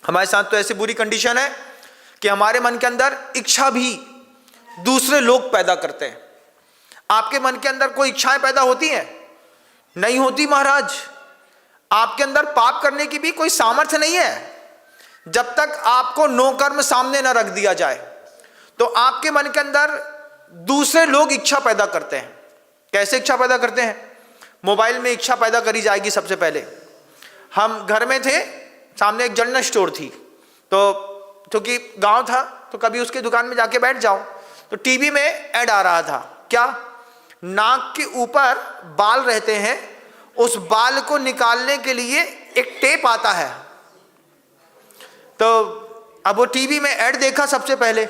हमारे साथ तो ऐसी बुरी कंडीशन है कि हमारे मन के अंदर इच्छा भी दूसरे लोग पैदा करते हैं। आपके मन के अंदर कोई इच्छाएं पैदा होती हैं? नहीं होती महाराज। आपके अंदर पाप करने की भी कोई सामर्थ्य नहीं है जब तक आपको नो कर्म सामने न रख दिया जाए। तो आपके मन के अंदर दूसरे लोग इच्छा पैदा करते हैं। कैसे इच्छा पैदा करते हैं? मोबाइल में इच्छा पैदा करी जाएगी। सबसे पहले हम घर में थे, सामने एक जनरल स्टोर थी, तो क्योंकि गांव था तो कभी उसकी दुकान में जाके बैठ जाओ, तो टीवी में ऐड आ रहा था। क्या? नाक के ऊपर बाल रहते हैं, उस बाल को निकालने के लिए एक टेप आता है। तो अब वो टीवी में ऐड देखा सबसे पहले।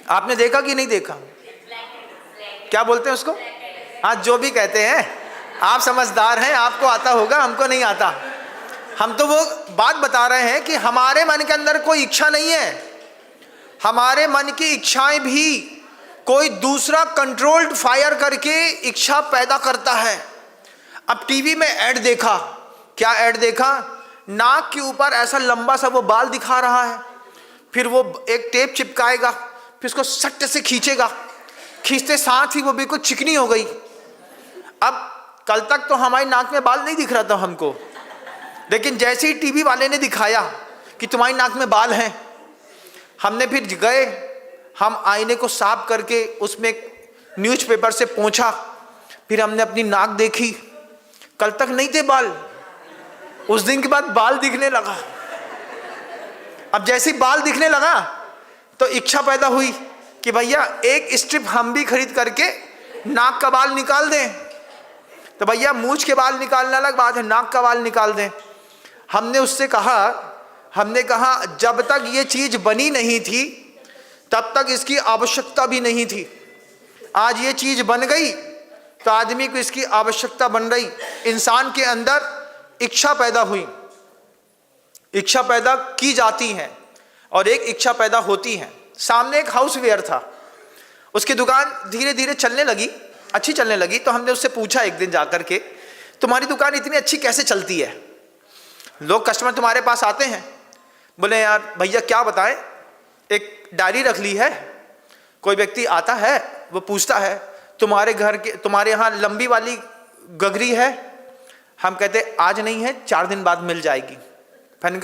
आपने देखा कि नहीं देखा? क्या बोलते हैं उसको? हाँ, जो भी कहते हैं, आप समझदार हैं, आपको आता होगा, हमको नहीं आता। हम तो वो बात बता रहे हैं कि हमारे मन के अंदर कोई इच्छा नहीं है। हमारे मन की इच्छाएं भी कोई दूसरा कंट्रोल्ड फायर करके इच्छा पैदा करता है। अब टीवी में ऐड देखा। क्या ऐड देखा? नाक के ऊपर ऐसा लंबा सा वो बाल दिखा रहा है, फिर वो एक टेप चिपकाएगा, फिर उसको सट्ट से खींचेगा, खींचते साथ ही वो बिल्कुल चिकनी हो गई। अब कल तक तो हमारी नाक में बाल नहीं दिख रहा था हमको, लेकिन जैसे ही टीवी वाले ने दिखाया कि तुम्हारी नाक में बाल हैं, हमने फिर गए, हम आईने को साफ करके उसमें न्यूज़पेपर से पोंछा, फिर हमने अपनी नाक देखी, कल तक नहीं थे बाल, उस दिन के बाद बाल दिखने लगा। अब जैसे ही बाल दिखने लगा तो इच्छा पैदा हुई कि भैया एक स्ट्रिप हम भी खरीद करके नाक का बाल निकाल दें। तो भैया मूंछ के बाल निकालना अलग बात है, नाक का बाल निकाल दें। हमने उससे कहा जब तक ये चीज बनी नहीं थी तब तक इसकी आवश्यकता भी नहीं थी। आज ये चीज बन गई तो आदमी को इसकी आवश्यकता बन रही। इंसान के अंदर इच्छा पैदा हुई, इच्छा पैदा की जाती है और एक इच्छा पैदा होती है। सामने एक हाउसवेयर था, उसकी दुकान धीरे धीरे चलने लगी, अच्छी चलने लगी। तो हमने उससे पूछा एक दिन जाकर के, तुम्हारी दुकान इतनी अच्छी कैसे चलती है? लोग कस्टमर तुम्हारे पास आते हैं, बोले यार भैया क्या बताएं, एक डायरी रख ली है, कोई व्यक्ति आता है वो पूछता है तुम्हारे यहाँ लंबी वाली गगरी है? हम कहते आज नहीं है, 4 दिन बाद मिल जाएगी।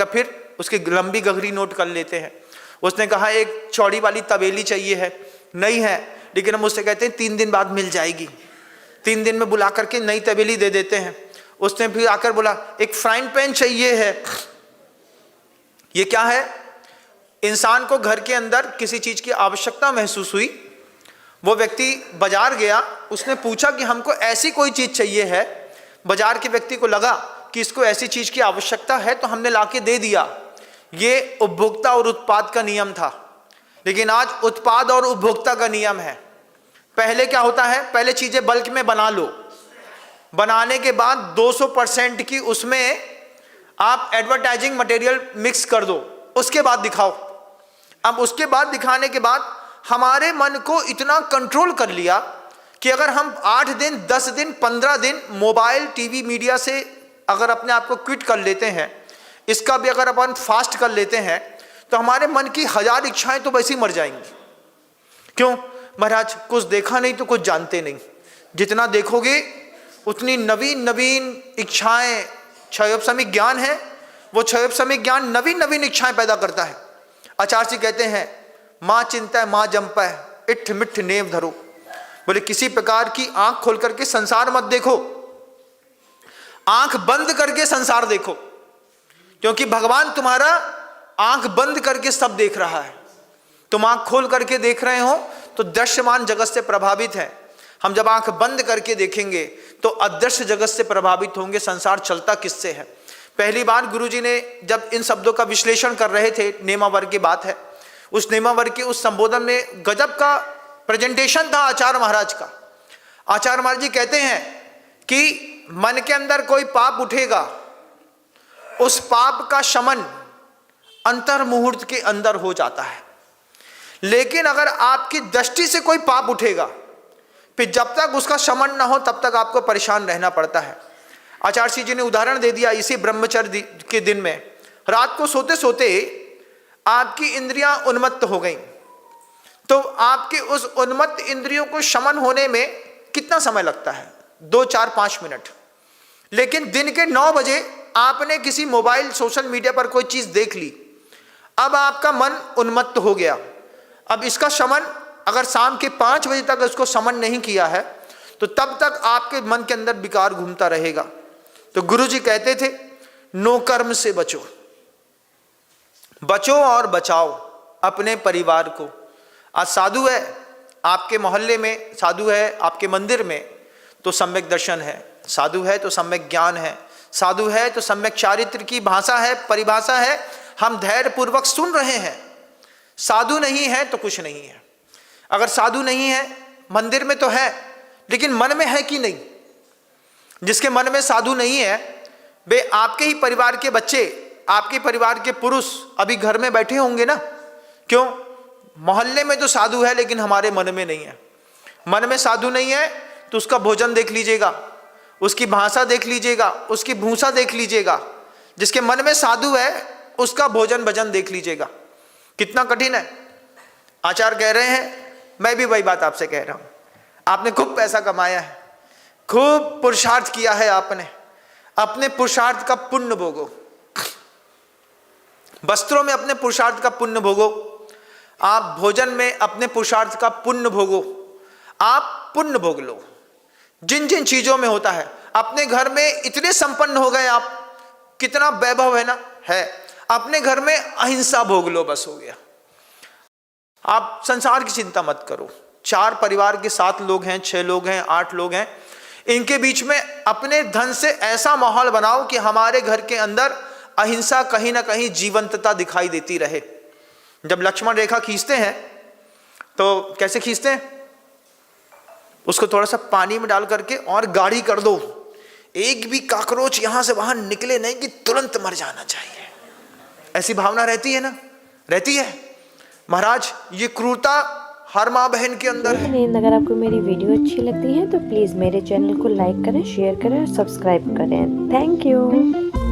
फिर उसकी लंबी गगरी नोट कर लेते हैं। उसने कहा एक चौड़ी वाली तवेली चाहिए है, नहीं है, लेकिन हम उससे कहते हैं 3 दिन बाद मिल जाएगी। 3 दिन में बुला करके नई तवेली दे देते हैं। उसने फिर आकर बोला एक फ्राइंग पैन चाहिए है। ये क्या है? इंसान को घर के अंदर किसी चीज की आवश्यकता महसूस हुई, वो व्यक्ति बाजार गया, उसने पूछा कि हमको ऐसी कोई चीज चाहिए है। बाजार के व्यक्ति को लगा कि इसको ऐसी चीज की आवश्यकता है तो हमने लाके दे दिया। ये उपभोक्ता और उत्पाद का नियम था, लेकिन आज उत्पाद और उपभोक्ता का नियम है। पहले क्या होता है? पहले चीजें बल्क में बना लो, बनाने के बाद 200% की उसमें आप एडवर्टाइजिंग मटेरियल मिक्स कर दो, उसके बाद दिखाओ। अब उसके बाद दिखाने के बाद हमारे मन को इतना कंट्रोल कर लिया कि अगर हम 8 दिन 10 दिन 15 दिन मोबाइल टीवी मीडिया से अगर अपने आप को क्विट कर लेते हैं, इसका भी अगर अपन फास्ट कर लेते हैं, तो हमारे मन की 1000 इच्छाएं तो वैसे ही मर जाएंगी। क्यों महाराज? कुछ देखा नहीं तो कुछ जानते नहीं। जितना देखोगे उतनी नवीन नवीन इच्छाएं, क्षयोपशमिक ज्ञान है, वो क्षयोपशमिक ज्ञान नवीन नवीन इच्छाएं पैदा करता है। आचार्य जी कहते हैं माँ चिंता माँ जंपै इठ मिठ नेव धरो। बोले किसी प्रकार की आंख खोल करके संसार मत देखो, आंख बंद करके संसार देखो, क्योंकि भगवान तुम्हारा आंख बंद करके सब देख रहा है। तुम आंख खोल करके देख रहे हो तो दृश्यमान जगत से प्रभावित है। हम जब आंख बंद करके देखेंगे तो अदृश्य जगत से प्रभावित होंगे। संसार चलता किससे है? पहली बार गुरुजी ने जब इन शब्दों का विश्लेषण कर रहे थे, नेमावर की बात है, उस नेमावर के उस संबोधन में गजब का प्रेजेंटेशन था आचार्य महाराज का। आचार्य महाराज जी कहते हैं कि मन के अंदर कोई पाप उठेगा, उस पाप का शमन अंतर मुहूर्त के अंदर हो जाता है। लेकिन अगर आपकी दृष्टि से कोई पाप उठेगा, फिर जब तक उसका शमन ना हो तब तक आपको परेशान रहना पड़ता है। आचार्य जी ने उदाहरण दे दिया इसी ब्रह्मचर्य के दिन में। रात को सोते सोते आपकी इंद्रियां उन्मत्त हो गई, तो आपके उस उन्मत्त इंद्रियों को शमन होने में कितना समय लगता है? 2, 4, 5 मिनट। लेकिन दिन के 9 बजे आपने किसी मोबाइल सोशल मीडिया पर कोई चीज देख ली, अब आपका मन उन्मत्त हो गया। अब इसका शमन अगर शाम के 5 बजे तक इसको शमन नहीं किया है तो तब तक आपके मन के अंदर विकार घूमता रहेगा। तो गुरु जी कहते थे नो कर्म से बचो, बचो और बचाओ अपने परिवार को। आज साधु है आपके मोहल्ले में, साधु है आपके मंदिर में तो सम्यक दर्शन है, साधु है तो सम्यक ज्ञान है, साधु है तो सम्यक चारित्र की भाषा है, परिभाषा है, हम धैर्य पूर्वक सुन रहे हैं। साधु नहीं है तो कुछ नहीं है। अगर साधु नहीं है, मंदिर में तो है लेकिन मन में है कि नहीं? जिसके मन में साधु नहीं है वे आपके ही परिवार के बच्चे, आपके परिवार के पुरुष अभी घर में बैठे होंगे ना। क्यों? मोहल्ले में तो साधु है लेकिन हमारे मन में नहीं है। मन में साधु नहीं है तो उसका भोजन देख लीजिएगा, उसकी भाषा देख लीजिएगा, उसकी भूसा देख लीजिएगा। जिसके मन में साधु है उसका भोजन भजन देख लीजिएगा। कितना कठिन है। आचार्य कह रहे हैं, मैं भी वही बात आपसे कह रहा हूं, आपने खूब पैसा कमाया है, खूब पुरुषार्थ किया है, आपने अपने पुरुषार्थ का पुण्य भोगो, वस्त्रों में अपने पुरुषार्थ का पुण्य भोगो, आप भोजन में अपने पुरुषार्थ का पुण्य भोगो, आप पुण्य भोग लो। जिन जिन चीजों में होता है, अपने घर में इतने संपन्न हो गए आप, कितना वैभव है ना, है, अपने घर में अहिंसा भोग लो, बस हो गया। आप संसार की चिंता मत करो। 4 परिवार के 7 लोग हैं, 6 लोग हैं, 8 लोग हैं, इनके बीच में अपने धन से ऐसा माहौल बनाओ कि हमारे घर के अंदर अहिंसा कहीं ना कहीं जीवंतता दिखाई देती रहे। जब लक्ष्मण रेखा खींचते हैं तो कैसे खींचते हैं? उसको थोड़ा सा पानी में डाल करके और गाढ़ी कर दो, एक भी काकरोच यहां से वहां निकले नहीं कि तुरंत मर जाना चाहिए। ऐसी भावना रहती है ना, रहती है। महाराज ये क्रूरता हर माँ बहन के अंदर है। अगर आपको मेरी वीडियो अच्छी लगती है तो प्लीज़ मेरे चैनल को लाइक करें, शेयर करें और सब्सक्राइब करें। Thank you.